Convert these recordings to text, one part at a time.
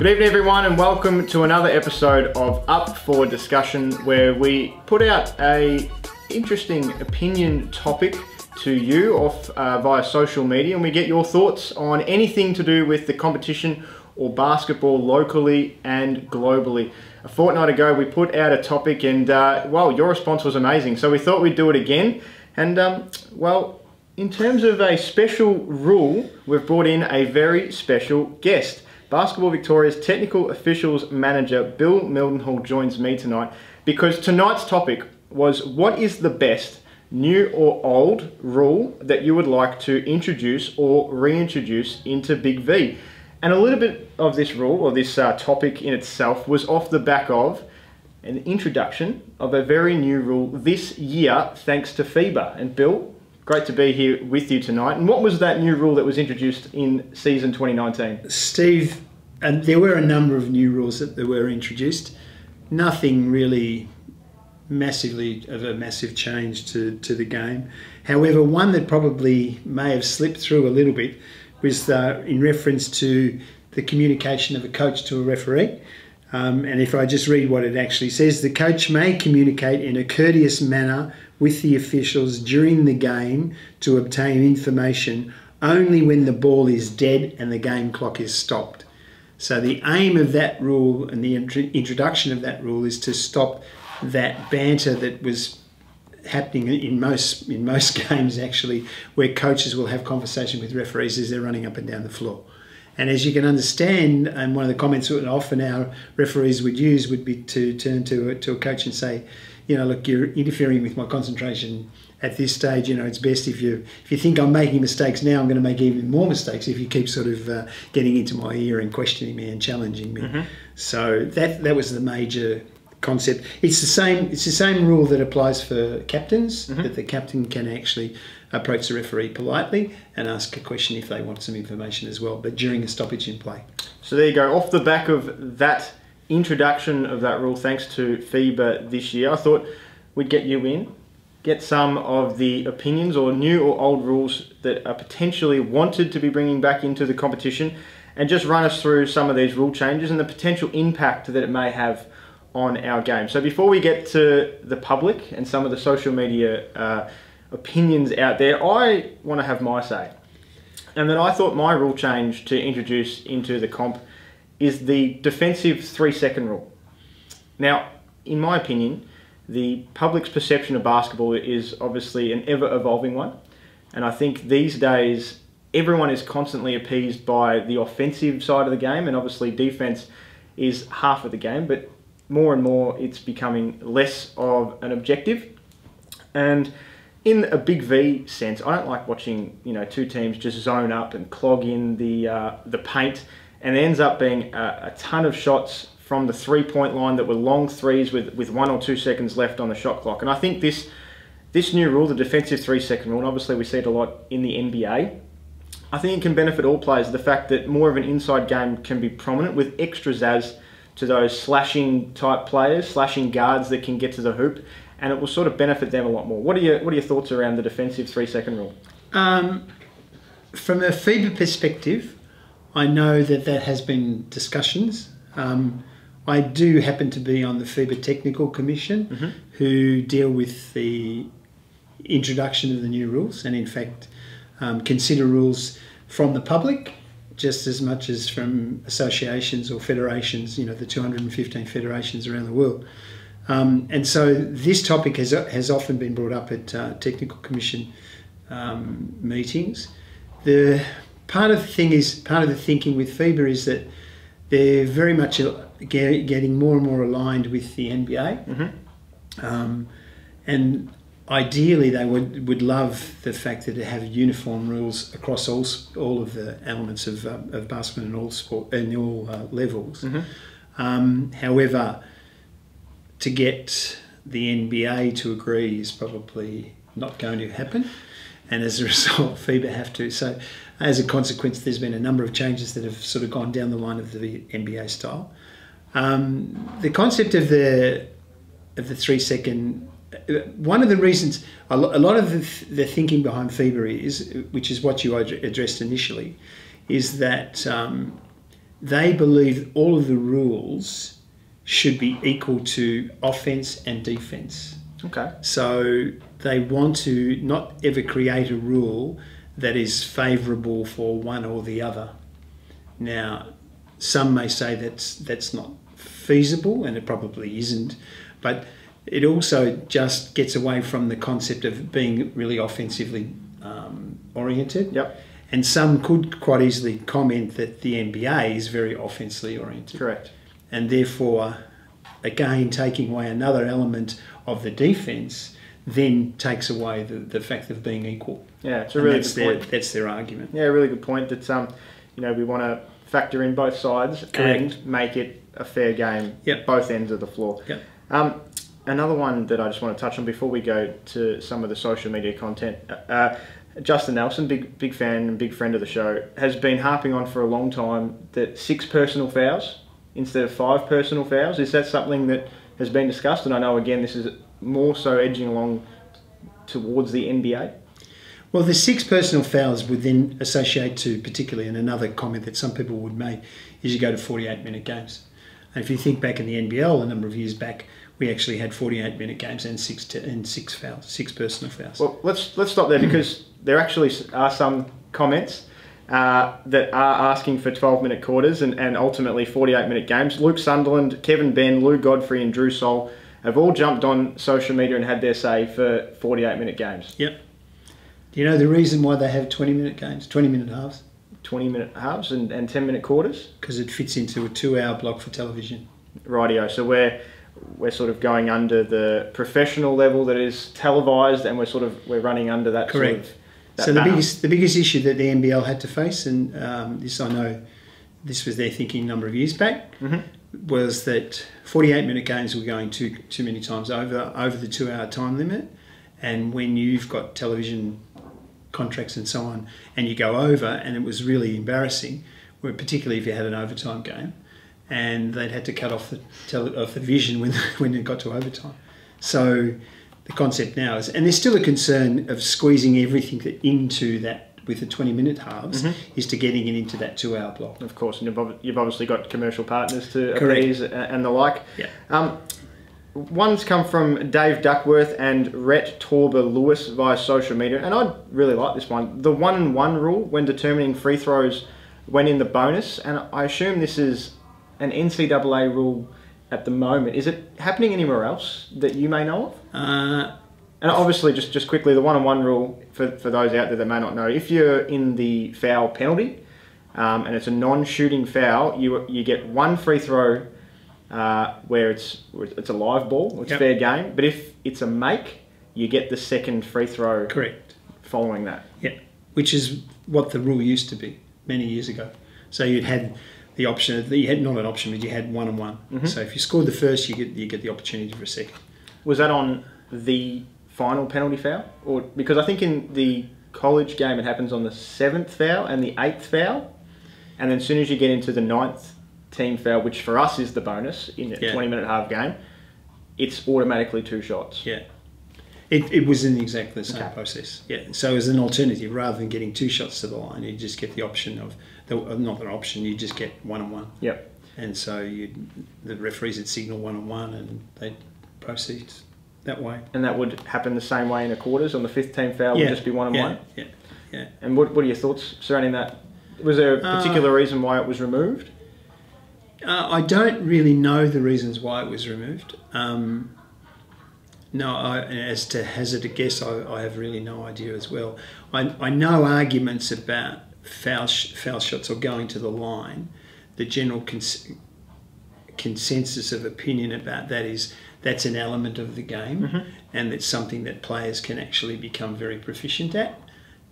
Good evening everyone and welcome to another episode of Up for Discussion, where we put out a interesting opinion topic to you via social media, and we get your thoughts on anything to do with the competition or basketball locally and globally. A fortnight ago we put out a topic and well, your response was amazing, so we thought we'd do it again. And well, in terms of a special rule, we've brought in a very special guest. Basketball Victoria's Technical Officials Manager Bill Mildenhall joins me tonight because tonight's topic was, what is the best new or old rule that you would like to introduce or reintroduce into Big V? And a little bit of this rule, or this topic in itself, was off the back of an introduction of a very new rule this year thanks to FIBA. And Bill, great to be here with you tonight. And what was that new rule that was introduced in season 2019? Steve, and there were a number of new rules that were introduced. Nothing really massively of a massive change to the game. However, one that probably may have slipped through a little bit was in reference to the communication of a coach to a referee. And if I just read what it actually says, the coach may communicate in a courteous manner with the officials during the game to obtain information only when the ball is dead and the game clock is stopped. So the aim of that rule and the introduction of that rule is to stop that banter that was happening in most games, actually, where coaches will have conversation with referees as they're running up and down the floor. And as you can understand, and one of the comments that often our referees would use would be to turn to a coach and say, you know, look, you're interfering with my concentration at this stage. You know, it's best if you think I'm making mistakes now, I'm going to make even more mistakes if you keep sort of getting into my ear and questioning me and challenging me. Mm-hmm. So that was the major concept. It's the same rule that applies for captains, mm-hmm. that the captain can actually approach the referee politely and ask a question if they want some information as well, but during a stoppage in play. So there you go. Off the back of that introduction of that rule, thanks to FIBA this year, I thought we'd get you in, get some of the opinions or new or old rules that are potentially wanted to be bringing back into the competition, and just run us through some of these rule changes and the potential impact that it may have on our game. So before we get to the public and some of the social media opinions out there, I want to have my say. And then I thought my rule change to introduce into the comp is the defensive 3-second rule. Now, in my opinion, the public's perception of basketball is obviously an ever-evolving one. And I think these days, everyone is constantly appeased by the offensive side of the game, and obviously defense is half of the game, but more and more it's becoming less of an objective. And in a Big V sense, I don't like watching, you know, two teams just zone up and clog in the paint, and it ends up being a ton of shots from the 3-point line that were long threes with 1 or 2 seconds left on the shot clock. And I think this new rule, the defensive 3-second rule, and obviously we see it a lot in the NBA, I think it can benefit all players. The fact that more of an inside game can be prominent with extra zazz to those slashing type players, slashing guards that can get to the hoop, and it will sort of benefit them a lot more. What are your thoughts around the defensive 3-second rule? From a FIBA perspective, I know that has been discussions. I do happen to be on the FIBA Technical Commission, mm-hmm. who deal with the introduction of the new rules, and in fact consider rules from the public just as much as from associations or federations, you know, the 215 federations around the world. And so this topic has often been brought up at Technical Commission meetings. Part of the thinking with FIBA is that they're very much getting more and more aligned with the NBA. Mm-hmm. And ideally they would love the fact that they have uniform rules across all of the elements of basketball in all sport and all levels. Mm-hmm. However, to get the NBA to agree is probably not going to happen, and as a result FIBA have to. So as a consequence, there's been a number of changes that have sort of gone down the line of the NBA style. The concept of the 3-second, one of the reasons, a lot of the thinking behind FIBA is, which is what you addressed initially, is that they believe all of the rules should be equal to offence and defence. Okay. So they want to not ever create a rule that is favourable for one or the other. Now, some may say that's not feasible, and it probably isn't, but it also just gets away from the concept of being really offensively oriented. Yep. And some could quite easily comment that the NBA is very offensively oriented. Correct. And therefore, again, taking away another element of the defence then takes away the fact of being equal. Yeah, it's a really good point. That's their argument. Yeah, a really good point that we want to factor in both sides and make it a fair game, both ends of the floor. Yep. Another one that I just want to touch on before we go to some of the social media content. Justin Nelson, big fan and big friend of the show, has been harping on for a long time that 6 personal fouls instead of 5 personal fouls. Is that something that has been discussed? And I know, again, this is more so edging along towards the NBA. Well, the 6 personal fouls would then associate to, particularly, and another comment that some people would make, is you go to 48-minute games. And if you think back in the NBL a number of years back, we actually had 48-minute games and 6 fouls, 6 personal fouls. Well, let's stop there, because there actually are some comments that are asking for 12-minute quarters and ultimately 48-minute games. Luke Sunderland, Kevin Benn, Lou Godfrey and Drew Sol have all jumped on social media and had their say for 48-minute games. Yep. Do you know the reason why they have 20-minute games, 20-minute halves? 20-minute halves and 10-minute quarters? Because it fits into a 2-hour block for television. Rightio. So we're sort of going under the professional level that is televised, and we're running under that. Correct. Sort of, that so banner. the biggest issue that the NBL had to face, and this I know, this was their thinking a number of years back, was that 48-minute games were going too many times over the 2-hour time limit, and when you've got television contracts and so on, and you go over, and it was really embarrassing, particularly if you had an overtime game, and they'd had to cut off the vision when it got to overtime. So the concept now is, and there's still a concern of squeezing everything into that with the 20-minute halves, is to getting it into that 2-hour block. Of course, and you've obviously got commercial partners to appease and the like. Yeah. One's come from Dave Duckworth and Rhett Torber Lewis via social media, and I really like this one. The 1-and-1 rule when determining free throws when in the bonus, and I assume this is an NCAA rule at the moment. Is it happening anywhere else that you may know of? And obviously, just quickly, the 1-on-1 rule, for those out there that may not know, if you're in the foul penalty, and it's a non-shooting foul, you get 1 free throw where it's a live ball, it's fair game. But if it's a make, you get the second free throw. Correct. Following that. Yeah, which is what the rule used to be many years ago. So you'd had the option, you had not an option, but you had 1-on-1. So if you scored the first, you get the opportunity for a second. Was that on the final penalty foul? Or because I think in the college game it happens on the 7th foul and the 8th foul, and then as soon as you get into the 9th team foul, which for us is the bonus in a 20-minute half game, it's automatically 2 shots. Yeah. It was in exactly the same process. Yeah. So as an alternative, rather than getting 2 shots to the line, you just get the option of not an option. You just get 1-on-1. Yep. And so the referees would signal 1-on-1, and they proceed that way. And that would happen the same way in a quarters. On the 5th team foul would just be 1-on-1. Yeah. And what are your thoughts surrounding that? Was there a particular reason why it was removed? I don't really know the reasons why it was removed. No, as to hazard a guess, I have really no idea as well. I know arguments about foul shots or going to the line. The general consensus of opinion about that is that's an element of the game, and it's something that players can actually become very proficient at,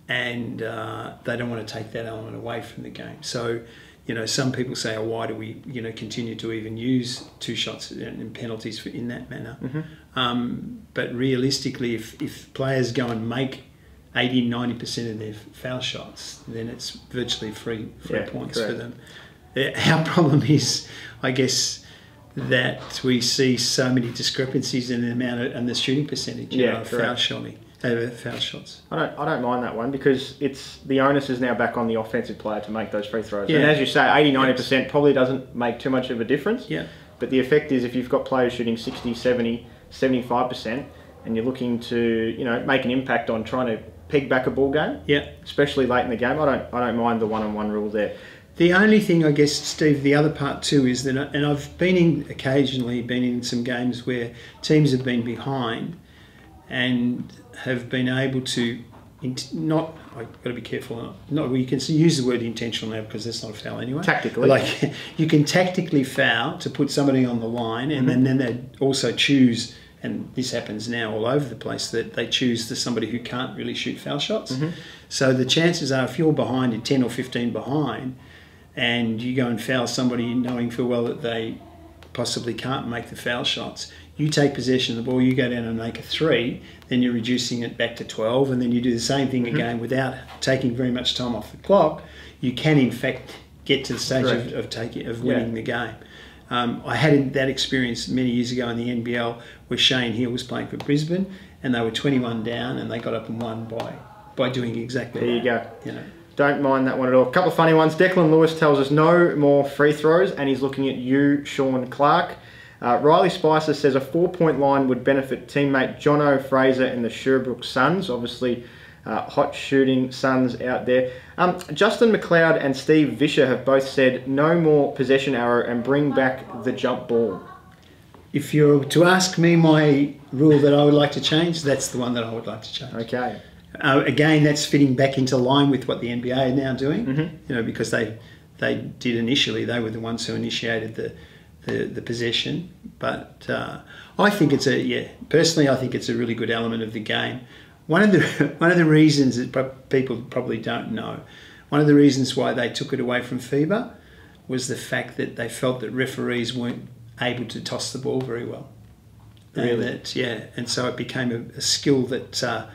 and they don't want to take that element away from the game. So, some people say, "Oh, why do we, continue to even use 2 shots and penalties in that manner?" But realistically, if players go and make 80-90% of their foul shots, then it's virtually free points for them. Our problem is, I guess, that we see so many discrepancies in the amount and the shooting percentage of foul shots. I don't mind that one because it's the onus is now back on the offensive player to make those free throws. And as you say, 80-90% probably doesn't make too much of a difference. Yeah. But the effect is if you've got players shooting 60, 70, 75% and you're looking to, make an impact on trying to peg back a ball game, especially late in the game, I don't mind the one-on-one rule there. The only thing, I guess, Steve, the other part too is that, and I've occasionally been in some games where teams have been behind and have been able to I've got to be careful. You can use the word intentional now because that's not a foul anyway. Tactically. Like, you can tactically foul to put somebody on the line and then they also choose, and this happens now all over the place, that they choose somebody who can't really shoot foul shots. So the chances are if you're behind, you're 10 or 15 behind, and you go and foul somebody knowing full well that they possibly can't make the foul shots, you take possession of the ball, you go down and make a 3, then you're reducing it back to 12, and then you do the same thing again without taking very much time off the clock. You can, in fact, get to the stage of winning the game. I had that experience many years ago in the NBL where Shane Hill was playing for Brisbane, and they were 21 down, and they got up and won by doing exactly that. There you go. Don't mind that one at all. A couple of funny ones. Declan Lewis tells us no more free throws, and he's looking at you, Sean Clark. Riley Spicer says a 4-point line would benefit teammate Jono Fraser and the Sherbrooke Suns. Obviously, hot shooting Suns out there. Justin McLeod and Steve Vischer have both said no more possession arrow and bring back the jump ball. If you're to ask me my rule that I would like to change, that's the one that I would like to change. Okay. Again, that's fitting back into line with what the NBA are now doing. Because they did initially. They were the ones who initiated the possession. But I think personally, I think it's a really good element of the game. One of the reasons that people probably don't know, one of the reasons why they took it away from FIBA was the fact that they felt that referees weren't able to toss the ball very well. Really? And so it became a skill that.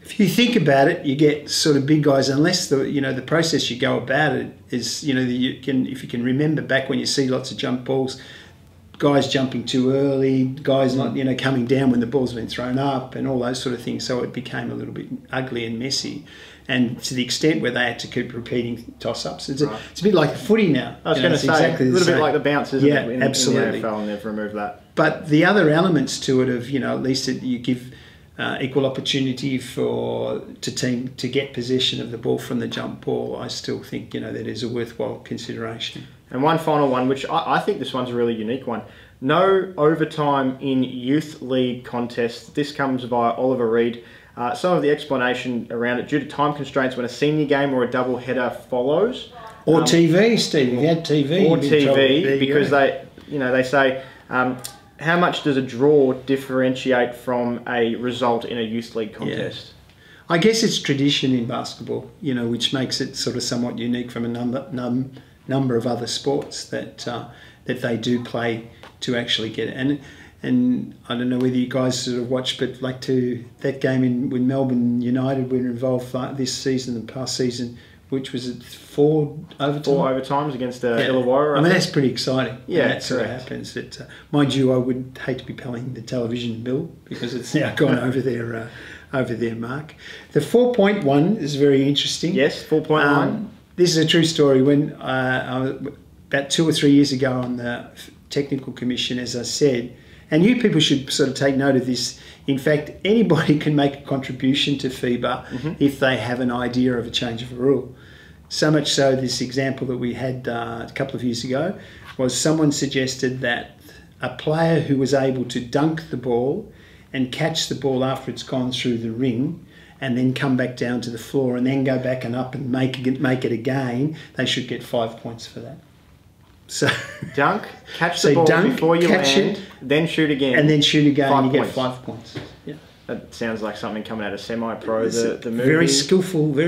If you think about it, you get sort of big guys. Unless the process you go about it is if you can remember back when you see lots of jump balls, guys jumping too early, guys not coming down when the ball's been thrown up, and all those sort of things. So it became a little bit ugly and messy, and to the extent where they had to keep repeating toss-ups. It's a bit like the footy now. I was going to say exactly a little bit like the bounce, isn't it? Absolutely. In the AFL, and they've removed that. But the other elements to it of at least you give. Equal opportunity to team to get possession of the ball from the jump ball, I still think that is a worthwhile consideration. And one final one, which I think this one's a really unique one. No overtime in youth league contests. This comes via Oliver Reed. Some of the explanation around it, due to time constraints when a senior game or a double header follows. Or TV, Steve. If you had TV. Or TV, because they say... how much does a draw differentiate from a result in a youth league contest? Yeah. I guess it's tradition in basketball, which makes it sort of somewhat unique from a number of other sports that they do play to actually get it. And I don't know whether you guys sort of watched, but that game when Melbourne United were involved this season, the past season, which was at 4 overtimes? 4 overtimes against Illawarra. I mean, that's pretty exciting. Yeah, that sort of happens. Mind you, I would hate to be paying the television bill because it's now gone over their mark. The 4-point one is very interesting. Yes, 4.1. This is a true story. When I was about 2 or 3 years ago on the technical commission, as I said, and you people should sort of take note of this. In fact, anybody can make a contribution to FIBA if they have an idea of a change of a rule. So much so, this example that we had a couple of years ago was someone suggested that a player who was able to dunk the ball and catch the ball after it's gone through the ring and then come back down to the floor and then go back and up and make it again, they should get 5 points for that. So dunk, catch the ball before you land, then shoot again. And then shoot again and you get 5 points. Yeah. That sounds like something coming out of Semi-Pro, the movie. Very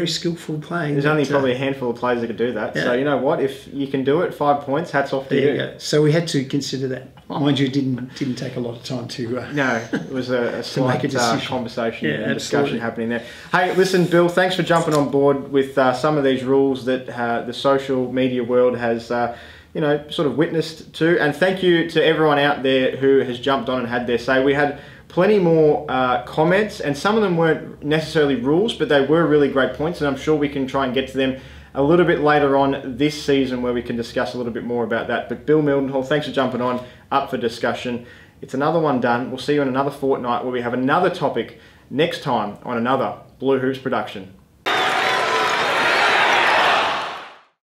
skillful playing. There's only probably a handful of players that could do that. Yeah. So you know what? If you can do it, 5 points, hats off to you. There you go. So we had to consider that. Mind you, it didn't take a lot of time to... no, it was a slight conversation and discussion happening there. Hey, listen, Bill, thanks for jumping on board with some of these rules that the social media world has sort of witnessed to. And thank you to everyone out there who has jumped on and had their say. We had plenty more comments, and some of them weren't necessarily rules, but they were really great points, and I'm sure we can try and get to them a little bit later on this season where we can discuss a little bit more about that. But Bill Mildenhall, thanks for jumping on, up for discussion. It's another one done. We'll see you in another fortnight where we have another topic next time on another Blue Hoops production.